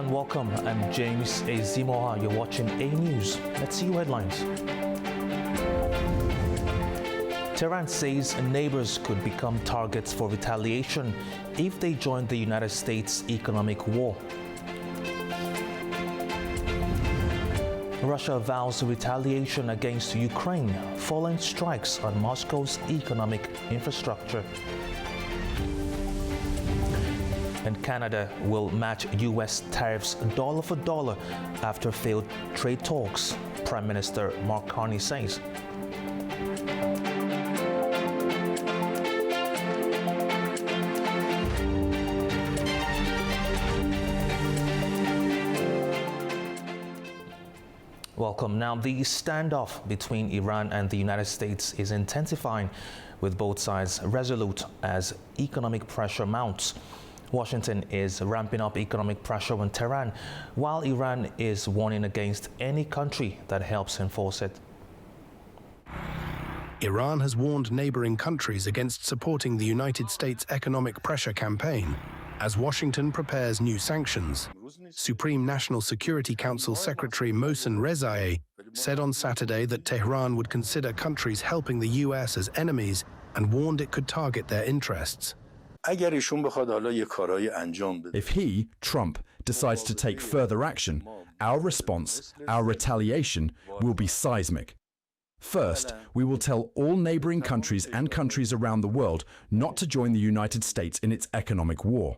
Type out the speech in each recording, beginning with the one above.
and welcome. I'm James Ezimoha. You're watching A News. Let's see your headlines. Tehran says neighbors could become targets for retaliation if they join the United States economic war. Russia vows retaliation against Ukraine following strikes on Moscow's economic infrastructure. And Canada will match U.S. tariffs dollar for dollar after failed trade talks, Prime Minister Mark Carney says. Welcome. Now, the standoff between Iran and the United States is intensifying, with both sides resolute as economic pressure mounts. Washington is ramping up economic pressure on Tehran, while Iran is warning against any country that helps enforce it. Iran has warned neighboring countries against supporting the United States economic pressure campaign as Washington prepares new sanctions. Supreme National Security Council Secretary Mohsen Rezaei said on Saturday that Tehran would consider countries helping the US as enemies and warned it could target their interests. If he, Trump, decides to take further action, our response, our retaliation, will be seismic. First, we will tell all neighboring countries and countries around the world not to join the United States in its economic war.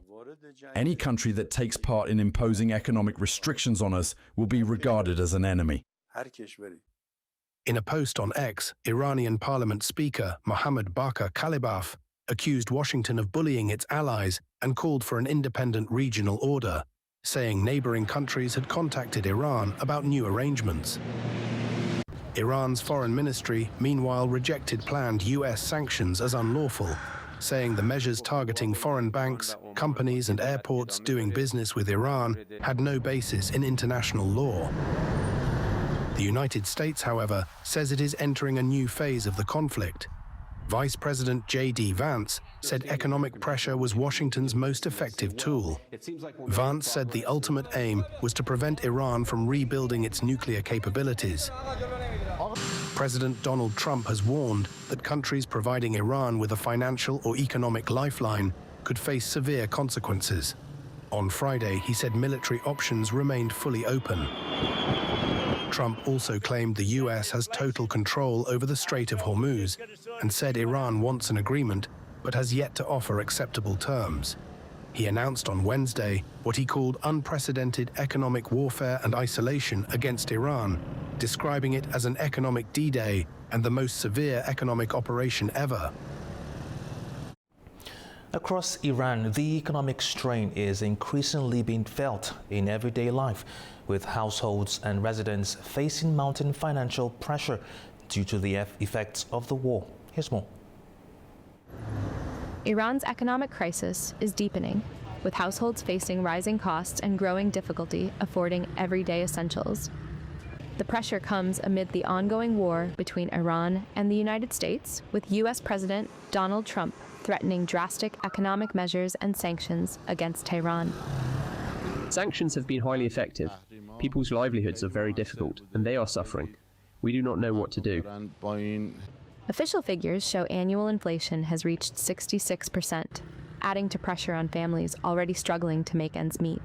Any country that takes part in imposing economic restrictions on us will be regarded as an enemy. In a post on X, Iranian Parliament Speaker Mohammad Bakir Kalibaf accused Washington of bullying its allies and called for an independent regional order, saying neighboring countries had contacted Iran about new arrangements. Iran's foreign ministry, meanwhile, rejected planned US sanctions as unlawful, saying the measures targeting foreign banks, companies and airports doing business with Iran had no basis in international law. The United States, however, says it is entering a new phase of the conflict. Vice President J.D. Vance said economic pressure was Washington's most effective tool. Vance said the ultimate aim was to prevent Iran from rebuilding its nuclear capabilities. President Donald Trump has warned that countries providing Iran with a financial or economic lifeline could face severe consequences. On Friday, he said military options remained fully open. Trump also claimed the US has total control over the Strait of Hormuz and said Iran wants an agreement but has yet to offer acceptable terms. He announced on Wednesday what he called unprecedented economic warfare and isolation against Iran, describing it as an economic D-Day and the most severe economic operation ever. Across Iran, the economic strain is increasingly being felt in everyday life, with households and residents facing mounting financial pressure due to the effects of the war. Here's more. Iran's economic crisis is deepening, with households facing rising costs and growing difficulty affording everyday essentials. The pressure comes amid the ongoing war between Iran and the United States, with U.S. President Donald Trump threatening drastic economic measures and sanctions against Tehran. Sanctions have been highly effective. People's livelihoods are very difficult, and they are suffering. We do not know what to do. Official figures show annual inflation has reached 66%, adding to pressure on families already struggling to make ends meet.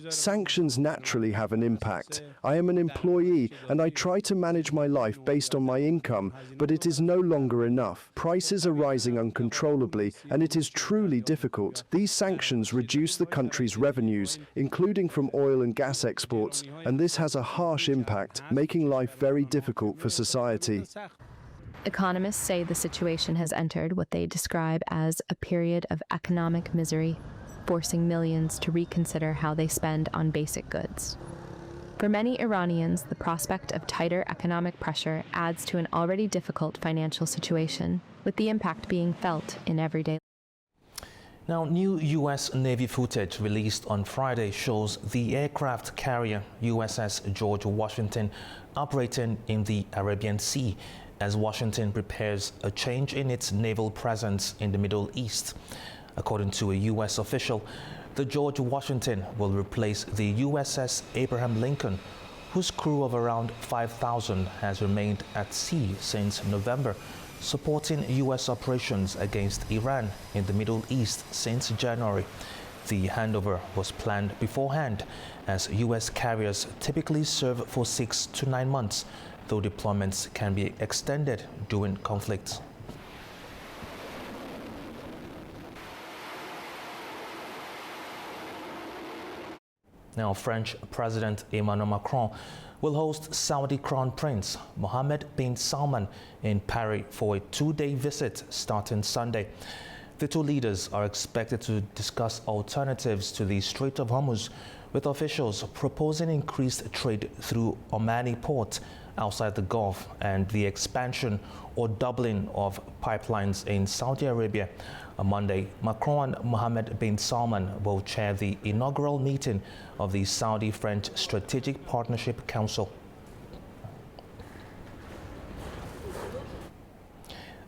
Sanctions naturally have an impact. I am an employee and I try to manage my life based on my income, but it is no longer enough. Prices are rising uncontrollably and it is truly difficult. These sanctions reduce the country's revenues, including from oil and gas exports, and this has a harsh impact, making life very difficult for society. Economists say the situation has entered what they describe as a period of economic misery, forcing millions to reconsider how they spend on basic goods. For many Iranians, the prospect of tighter economic pressure adds to an already difficult financial situation, with the impact being felt in everyday life. Now, new U.S. Navy footage released on Friday shows the aircraft carrier USS George Washington operating in the Arabian Sea as Washington prepares a change in its naval presence in the Middle East. According to a U.S. official, The George Washington will replace the USS Abraham Lincoln, whose crew of around 5,000 has remained at sea since November, supporting U.S. operations against Iran in the Middle East since January. The handover was planned beforehand, as U.S. carriers typically serve for 6 to 9 months, though deployments can be extended during conflicts. Now, French President Emmanuel Macron will host Saudi Crown Prince Mohammed bin Salman in Paris for a 2-day visit starting Sunday. The two leaders are expected to discuss alternatives to the Strait of Hormuz, with officials proposing increased trade through Omani port outside the Gulf and the expansion or doubling of pipelines in Saudi Arabia. On Monday, Macron and Mohammed bin Salman will chair the inaugural meeting of the Saudi-French Strategic Partnership Council.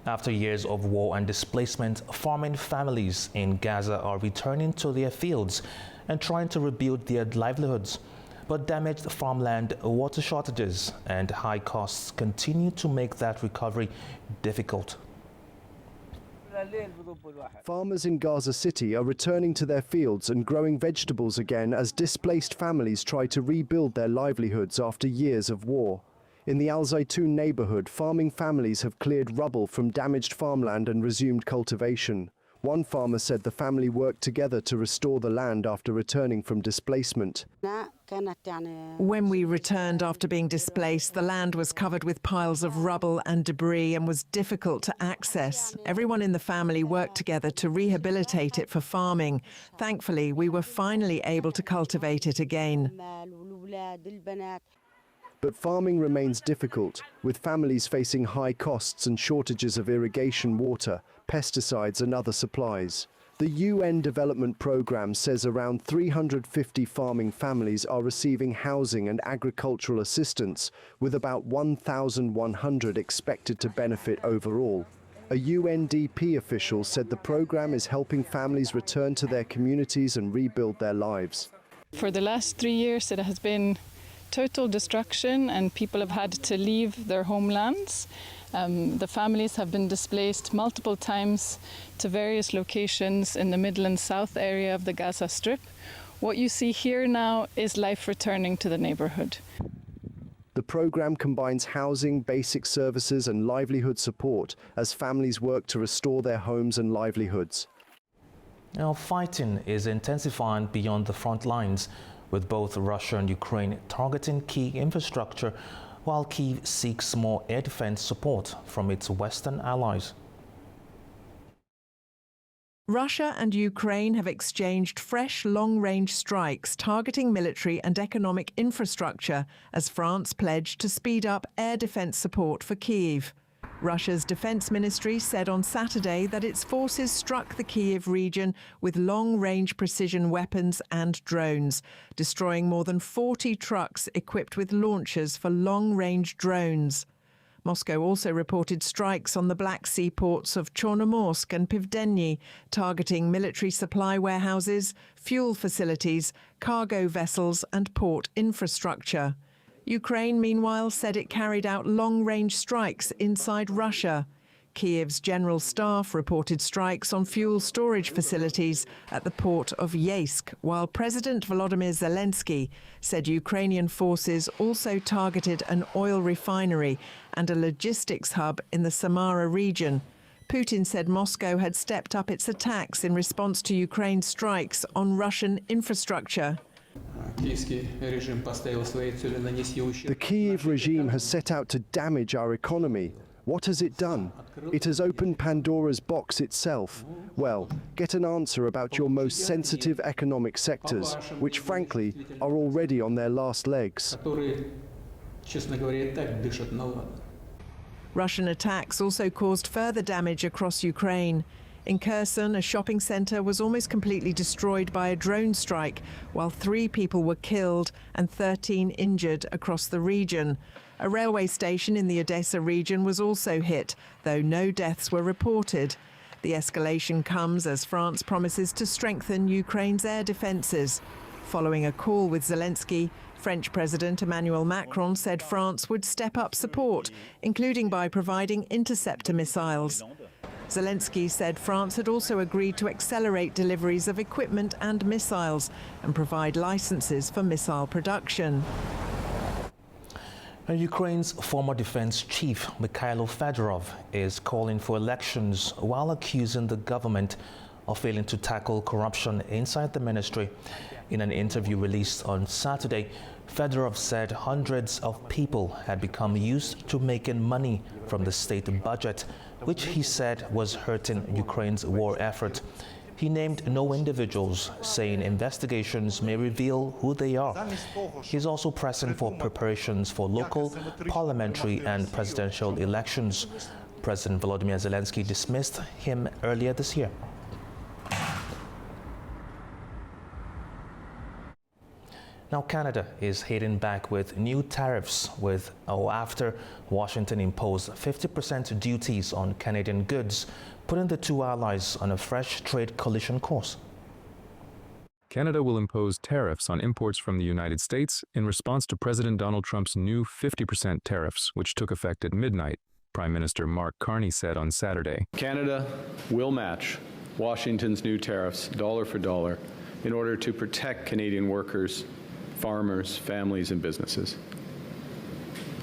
After years of war and displacement, farming families in Gaza are returning to their fields and trying to rebuild their livelihoods. But damaged farmland, water shortages, and high costs continue to make that recovery difficult. Farmers in Gaza City are returning to their fields and growing vegetables again as displaced families try to rebuild their livelihoods after years of war. In the Al Zaytun neighborhood, farming families have cleared rubble from damaged farmland and resumed cultivation. One farmer said the family worked together to restore the land after returning from displacement. When we returned after being displaced, the land was covered with piles of rubble and debris and was difficult to access. Everyone in the family worked together to rehabilitate it for farming. Thankfully, we were finally able to cultivate it again. But farming remains difficult, with families facing high costs and shortages of irrigation water, pesticides and other supplies. The UN Development Programme says around 350 farming families are receiving housing and agricultural assistance, with about 1,100 expected to benefit overall. A UNDP official said the programme is helping families return to their communities and rebuild their lives. For the last 3 years, it has been total destruction and people have had to leave their homelands. The families have been displaced multiple times to various locations in the middle and south area of the Gaza Strip. What you see here now is life returning to the neighborhood. The program combines housing, basic services and livelihood support as families work to restore their homes and livelihoods. Now, fighting is intensifying beyond the front lines, with both Russia and Ukraine targeting key infrastructure, while Kyiv seeks more air defense support from its Western allies. Russia and Ukraine have exchanged fresh long-range strikes targeting military and economic infrastructure as France pledged to speed up air defense support for Kyiv. Russia's defense ministry said on Saturday that its forces struck the Kyiv region with long-range precision weapons and drones, destroying more than 40 trucks equipped with launchers for long-range drones. Moscow also reported strikes on the Black Sea ports of Chornomorsk and Pivdeny, targeting military supply warehouses, fuel facilities, cargo vessels and port infrastructure. Ukraine, meanwhile, said it carried out long-range strikes inside Russia. Kyiv's general staff reported strikes on fuel storage facilities at the port of Yeysk, while President Volodymyr Zelensky said Ukrainian forces also targeted an oil refinery and a logistics hub in the Samara region. Putin said Moscow had stepped up its attacks in response to Ukraine's strikes on Russian infrastructure. The Kyiv regime has set out to damage our economy. What has it done? It has opened Pandora's box itself. Well, get an answer about your most sensitive economic sectors, which frankly are already on their last legs. Russian attacks also caused further damage across Ukraine. In Kherson, a shopping centre was almost completely destroyed by a drone strike, while 3 people were killed and 13 injured across the region. A railway station in the Odessa region was also hit, though no deaths were reported. The escalation comes as France promises to strengthen Ukraine's air defences. Following a call with Zelensky, French President Emmanuel Macron said France would step up support, including by providing interceptor missiles. Zelensky said France had also agreed to accelerate deliveries of equipment and missiles and provide licenses for missile production. Ukraine's former defense chief, Mikhailo Fedorov, is calling for elections while accusing the government of failing to tackle corruption inside the ministry. In an interview released on Saturday, Fedorov said hundreds of people had become used to making money from the state budget, which he said was hurting Ukraine's war effort. He named no individuals, saying investigations may reveal who they are. He's also pressing for preparations for local, parliamentary and presidential elections. President Volodymyr Zelensky dismissed him earlier this year. Now, Canada is hitting back with new tariffs after Washington imposed 50% duties on Canadian goods, putting the two allies on a fresh trade collision course. Canada will impose tariffs on imports from the United States in response to President Donald Trump's new 50% tariffs, which took effect at midnight, Prime Minister Mark Carney said on Saturday. Canada will match Washington's new tariffs dollar for dollar in order to protect Canadian workers, farmers, families, and businesses.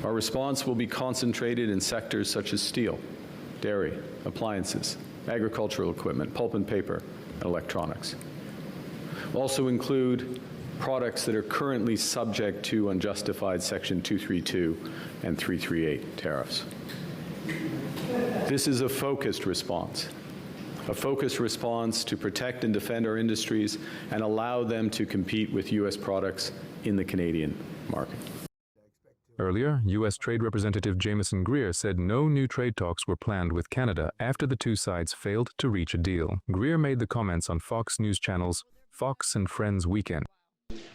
Our response will be concentrated in sectors such as steel, dairy, appliances, agricultural equipment, pulp and paper, and electronics. We'll also include products that are currently subject to unjustified Section 232 and 338 tariffs. This is a focused response to protect and defend our industries and allow them to compete with U.S. products in the Canadian market. Earlier, U.S. Trade Representative Jameson Greer said no new trade talks were planned with Canada after the two sides failed to reach a deal. Greer made the comments on Fox News Channel's Fox and Friends Weekend.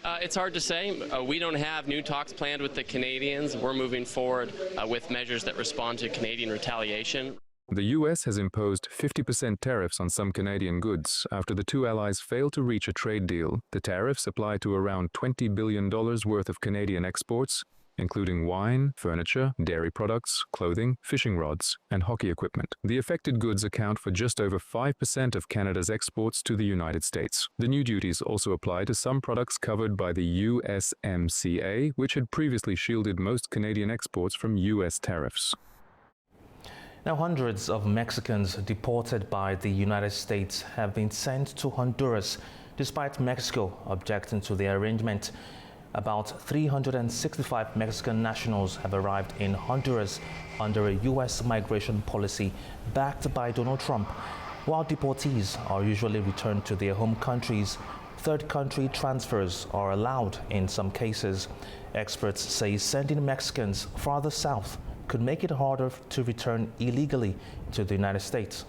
It's hard to say. We don't have new talks planned with the Canadians. We're moving forward with measures that respond to Canadian retaliation. The U.S. has imposed 50% tariffs on some Canadian goods after the two allies failed to reach a trade deal. The tariffs apply to around $20 billion worth of Canadian exports, including wine, furniture, dairy products, clothing, fishing rods, and hockey equipment. The affected goods account for just over 5% of Canada's exports to the United States. The new duties also apply to some products covered by the USMCA, which had previously shielded most Canadian exports from U.S. tariffs. Now, hundreds of Mexicans deported by the United States have been sent to Honduras, despite Mexico objecting to the arrangement. About 365 Mexican nationals have arrived in Honduras under a U.S. migration policy backed by Donald Trump. While deportees are usually returned to their home countries, third country transfers are allowed in some cases. Experts say sending Mexicans farther south could make it harder to return illegally to the United States.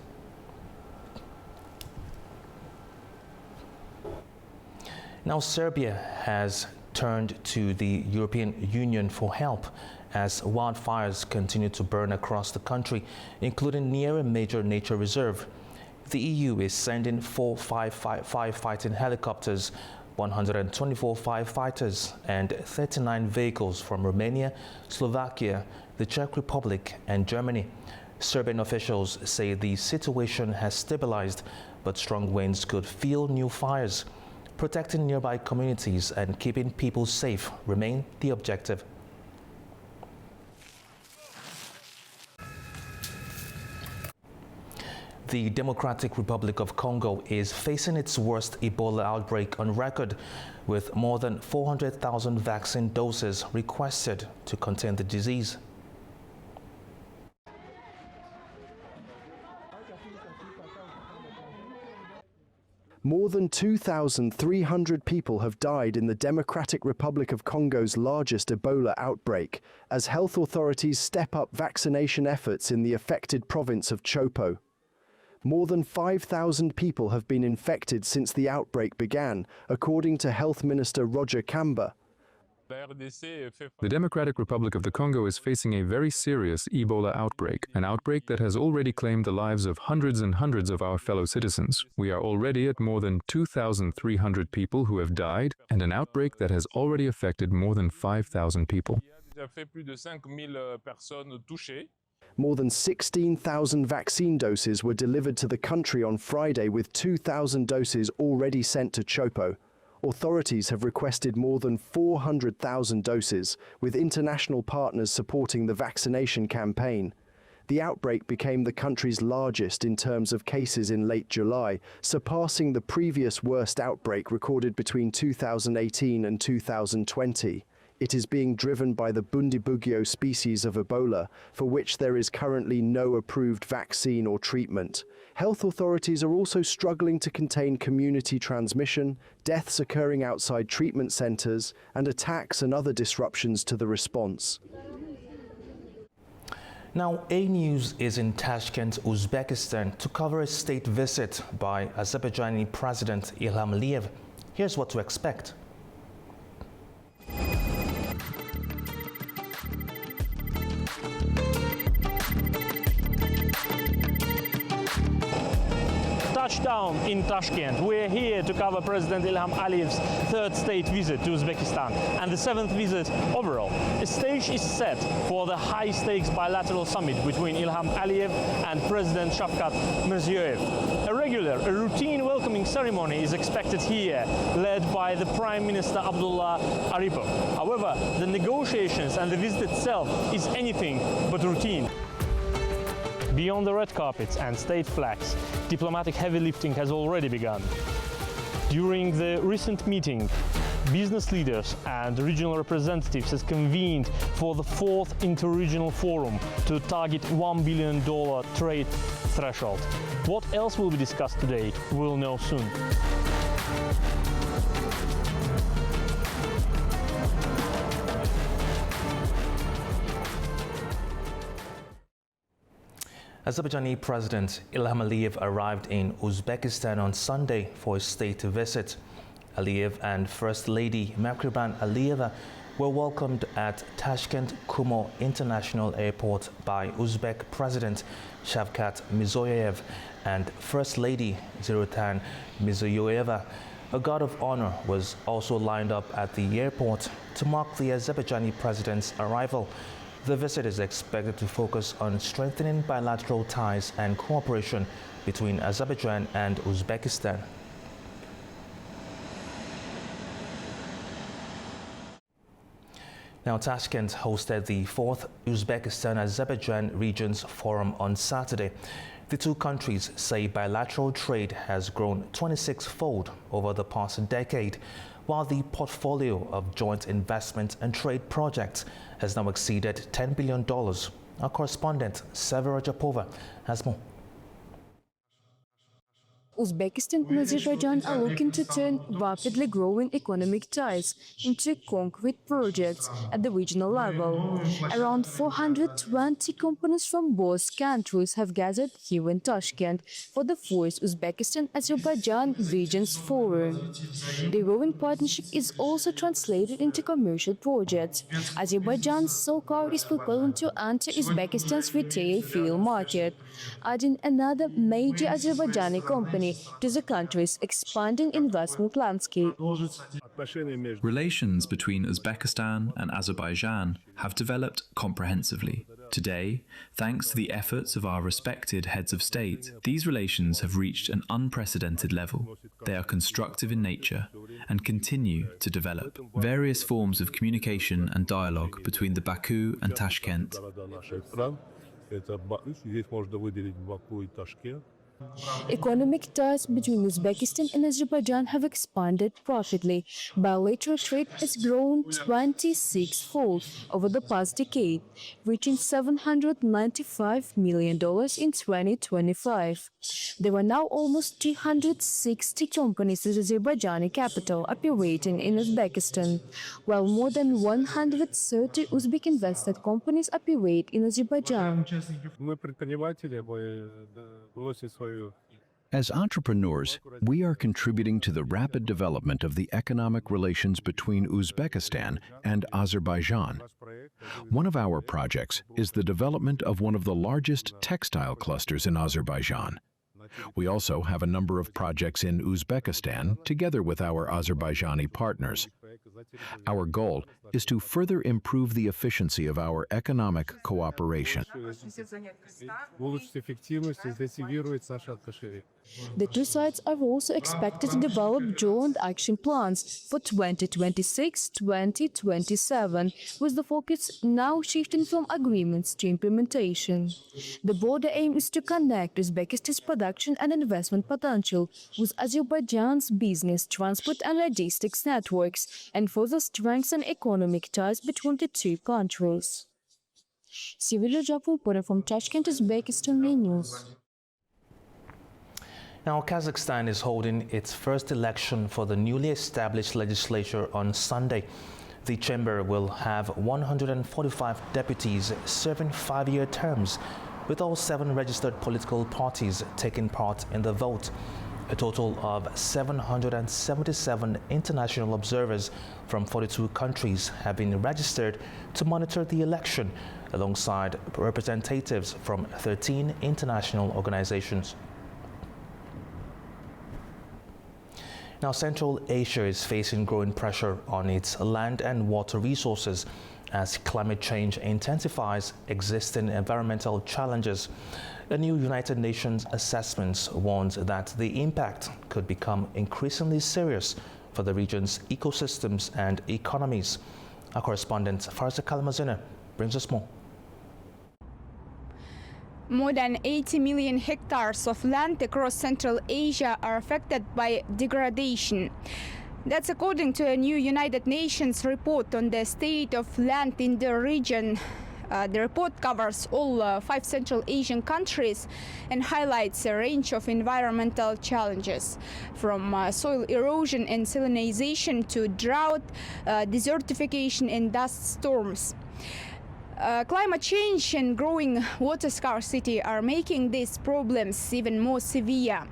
Now, Serbia has turned to the European Union for help as wildfires continue to burn across the country, including near a major nature reserve. The EU is sending 4 firefighting helicopters, 124 firefighters, and 39 vehicles from Romania, Slovakia, the Czech Republic, and Germany. Serbian officials say the situation has stabilized, but strong winds could fuel new fires. Protecting nearby communities and keeping people safe remain the objective. The Democratic Republic of Congo is facing its worst Ebola outbreak on record, with more than 400,000 vaccine doses requested to contain the disease. More than 2,300 people have died in the Democratic Republic of Congo's largest Ebola outbreak, as health authorities step up vaccination efforts in the affected province of Chopo. More than 5,000 people have been infected since the outbreak began, according to Health Minister Roger Kamba. The Democratic Republic of the Congo is facing a very serious Ebola outbreak, an outbreak that has already claimed the lives of hundreds and hundreds of our fellow citizens. We are already at more than 2,300 people who have died, and an outbreak that has already affected more than 5,000 people. More than 16,000 vaccine doses were delivered to the country on Friday, with 2,000 doses already sent to Chopo. Authorities have requested more than 400,000 doses, with international partners supporting the vaccination campaign. The outbreak became the country's largest in terms of cases in late July, surpassing the previous worst outbreak recorded between 2018 and 2020. It is being driven by the Bundibugyo species of Ebola, for which there is currently no approved vaccine or treatment. Health authorities are also struggling to contain community transmission, deaths occurring outside treatment centers, and attacks and other disruptions to the response. Now, A News is in Tashkent, Uzbekistan, to cover a state visit by Azerbaijani President Ilham Aliyev. Here's what to expect. Touchdown in Tashkent. We're here to cover President Ilham Aliyev's third state visit to Uzbekistan and the seventh visit overall. A stage is set for the high-stakes bilateral summit between Ilham Aliyev and President Shavkat Mirziyoyev. A routine welcoming ceremony is expected here, led by the Prime Minister Abdullah Aripov. However, the negotiations and the visit itself is anything but routine. Beyond the red carpets and state flags, diplomatic heavy lifting has already begun. During the recent meeting, business leaders and regional representatives has convened for the fourth interregional forum to target $1 billion trade threshold. What else will be discussed today, we'll know soon. Azerbaijani President Ilham Aliyev arrived in Uzbekistan on Sunday for a state visit. Aliyev and First Lady Mehriban Aliyeva were welcomed at Tashkent Kumo International Airport by Uzbek President Shavkat Mirziyoyev and First Lady Zuritan Mirziyoyeva. A guard of honor was also lined up at the airport to mark the Azerbaijani president's arrival. The visit is expected to focus on strengthening bilateral ties and cooperation between Azerbaijan and Uzbekistan. Now, Tashkent hosted the fourth Uzbekistan-Azerbaijan Regions Forum on Saturday. The two countries say bilateral trade has grown 26-fold over the past decade, while the portfolio of joint investment and trade projects has now exceeded $10 billion. Our correspondent, Severa Japova, has more. Uzbekistan and Azerbaijan are looking to turn rapidly growing economic ties into concrete projects at the regional level. Around 420 companies from both countries have gathered here in Tashkent for the fourth Uzbekistan-Azerbaijan Regions Forum. The growing partnership is also translated into commercial projects. Azerbaijan's SOCAR is preparing to enter Uzbekistan's retail fuel market, adding another major Azerbaijani company to the country's expanding investment landscape. Relations between Uzbekistan and Azerbaijan have developed comprehensively. Today, thanks to the efforts of our respected heads of state, these relations have reached an unprecedented level. They are constructive in nature and continue to develop. Various forms of communication and dialogue between the Baku and Tashkent. Economic ties between Uzbekistan and Azerbaijan have expanded rapidly. Bilateral trade has grown 26-fold over the past decade, reaching $795 million in 2025. There are now almost 260 companies in Azerbaijani capital operating in Uzbekistan, while more than 130 Uzbek invested companies operate in Azerbaijan. As entrepreneurs, we are contributing to the rapid development of the economic relations between Uzbekistan and Azerbaijan. One of our projects is the development of one of the largest textile clusters in Azerbaijan. We also have a number of projects in Uzbekistan together with our Azerbaijani partners. Our goal is to further improve the efficiency of our economic cooperation. The two sides are also expected to develop joint action plans for 2026-2027, with the focus now shifting from agreements to implementation. The broader aim is to connect Uzbekistan's production and investment potential with Azerbaijan's business, transport and logistics networks, and further strengthen economic ties between the two countries. Sivil Rajab reporting from Tashkent, Uzbekistan News. Now, Kazakhstan is holding its first election for the newly established legislature on Sunday. The chamber will have 145 deputies serving 5-year terms, with all 7 registered political parties taking part in the vote. A total of 777 international observers from 42 countries have been registered to monitor the election, alongside representatives from 13 international organizations. Now, Central Asia is facing growing pressure on its land and water resources as climate change intensifies existing environmental challenges. A new United Nations assessment warns that the impact could become increasingly serious for the region's ecosystems and economies. Our correspondent Farza Kalmazina brings us more. More than 80 million hectares of land across Central Asia are affected by degradation. That's according to a new United Nations report on the state of land in the region. The report covers all 5 Central Asian countries and highlights a range of environmental challenges, from soil erosion and salinization to drought, desertification and dust storms. Climate change and growing water scarcity are making these problems even more severe.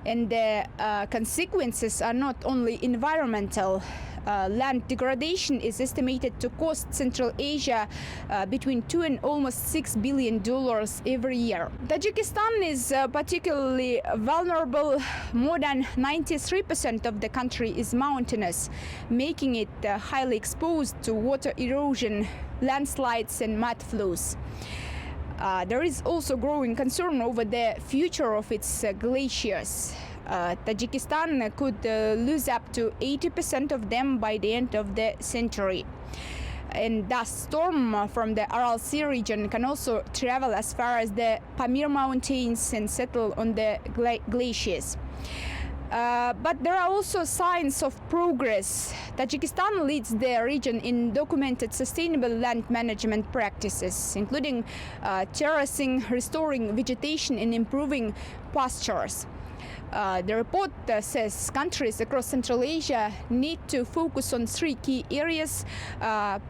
And the consequences are not only environmental. Land degradation is estimated to cost Central Asia between $2 and almost $6 billion every year. Tajikistan is particularly vulnerable. More than 93% of the country is mountainous, making it highly exposed to water erosion, landslides and mud flows. There is also growing concern over the future of its glaciers. Tajikistan could lose up to 80% of them by the end of the century. And dust storm from the Aral Sea region can also travel as far as the Pamir Mountains and settle on the glaciers. But there are also signs of progress. Tajikistan leads the region in documented sustainable land management practices, including terracing, restoring vegetation and improving pastures. The report says countries across Central Asia need to focus on 3 key areas: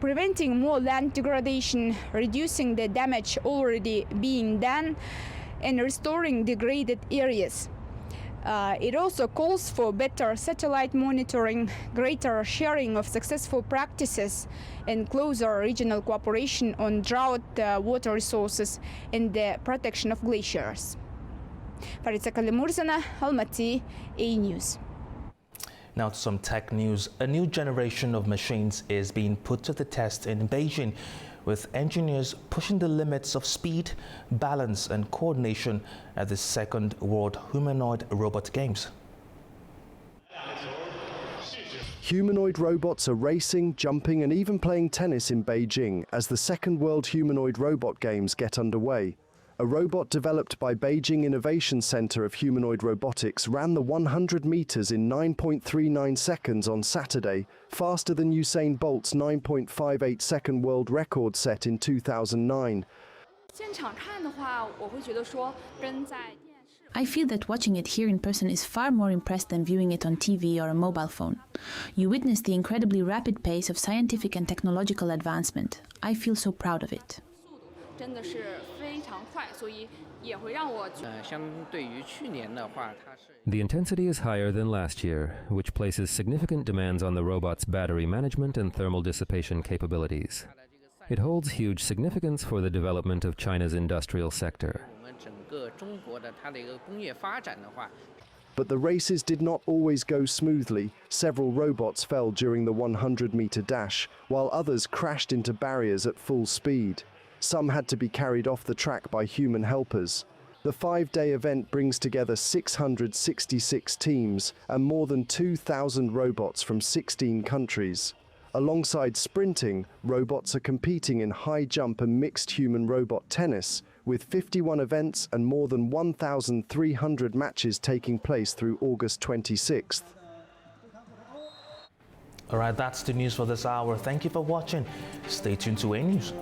preventing more land degradation, reducing the damage already being done, and restoring degraded areas. It also calls for better satellite monitoring, greater sharing of successful practices, and closer regional cooperation on drought, water resources, and the protection of glaciers. Faritza Kalimurzana, Almaty, A News. Now to some tech news. A new generation of machines is being put to the test in Beijing, with engineers pushing the limits of speed, balance and coordination at the Second World Humanoid Robot Games. Humanoid robots are racing, jumping and even playing tennis in Beijing as the Second World Humanoid Robot Games get underway. A robot developed by Beijing Innovation Center of Humanoid Robotics ran the 100 meters in 9.39 seconds on Saturday, faster than Usain Bolt's 9.58-second world record set in 2009. I feel that watching it here in person is far more impressive than viewing it on TV or a mobile phone. You witness the incredibly rapid pace of scientific and technological advancement. I feel so proud of it. 真的是非常快，所以也会让我相对于去年的话，它是 The intensity is higher than last year, which places significant demands on the robot's battery management and thermal dissipation capabilities. It holds huge significance for the development of China's industrial sector. 我们整个中国的它的一个工业发展的话。 But the races did not always go smoothly. Several robots fell during the 100-meter dash, while others crashed into barriers at full speed. Some had to be carried off the track by human helpers. The 5-day event brings together 666 teams and more than 2,000 robots from 16 countries. Alongside sprinting, robots are competing in high jump and mixed human-robot tennis, with 51 events and more than 1,300 matches taking place through August 26th. All right, that's the news for this hour. Thank you for watching. Stay tuned to A News.